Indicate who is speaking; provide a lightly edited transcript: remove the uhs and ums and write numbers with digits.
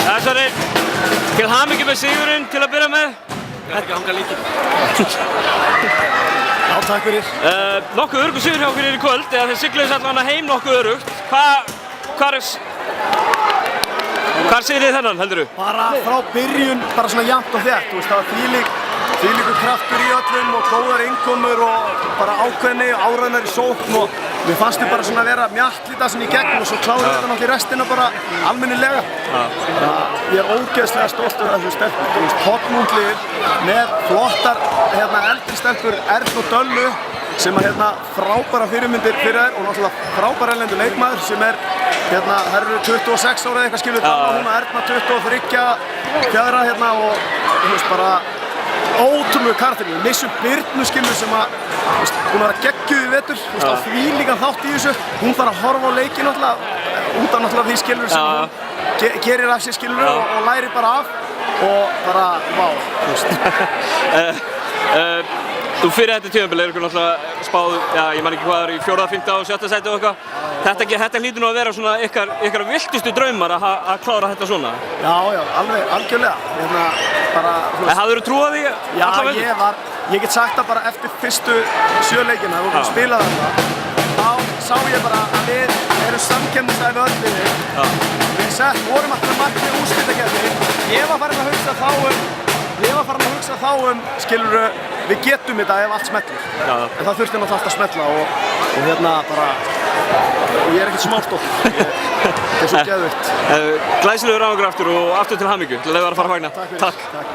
Speaker 1: Þessari, til hamingju með sigurinn til að byrja með.
Speaker 2: Ég ætla ekki að hanga líkinn.
Speaker 3: Já, takk fyrir.
Speaker 1: Nokkuð öruggur sigur hjá okkur í kvöld, eða þeir sigluðu allavega heim nokkuð örugt. Hvar segir þið þennan, heldur þú?
Speaker 3: Bara frá byrjun, bara svona jafnt og þétt, þú veist, það var þvílíkur kraftur í öllum og góðar innkomur og bara ákveðni, áræðnar í sókn og mér fannst þið bara svona að vera mjaltlita svona í gegn og svo kláði þetta náttúrulega í restina bara almennilega. Ég er ógeðslega stoltur af þessu stelpur, þú veist, hotmúndlið með flottar eldri stelpur, Ern og Döllu sem að frábæra fyrirmyndir fyrir þær og náttúrulega frábæra erlendur leikmaður sem er þær eru 26 ára eða eitthvað skilur Dalla og hún að Erna 23 fjara og þú veist bara ótrúlegu karakterinn. Við missum Birnu skilur sem að hún var að geggjuð í vetur, þú veist á þvílíkan þátt í þessu. Hún þarf að horfa á leiki náttúrulega út af náttúrulega því skilur sem hún gerir af sér skilur og lærir bara af og bara vá, þú veist.
Speaker 1: Þú fyrir þetta tímabil ykkur náttúrulega spáð, ég man ekki hvað það í 4., 5. og 7. sæti og eitthvað. Þetta hlýtur nú að vera svona ykkar viltustu draumar að klára þetta svona?
Speaker 3: Já, alveg, algjörlega.
Speaker 1: Hafðirðu trú á því?
Speaker 3: Já, ég get sagt það bara eftir fyrstu 7 leikina, þegar við vorum að spila þarna, þá sá ég bara að við erum samkeppnisstæð við öll liðin. Við vorum alltaf markmið úrslitakeppni. Ég var farin að hugsa þá skilurðu, við getum þetta ef allt smellir. En það þurfti náttúrulega alltaf að smella og bara, ég er ekkert smá stoltur. Þetta er svo geðvikt.
Speaker 1: Glæsilegur árangur aftur og aftur til hamingju. Til að þið var að fara að fagna.
Speaker 3: Takk fyrir.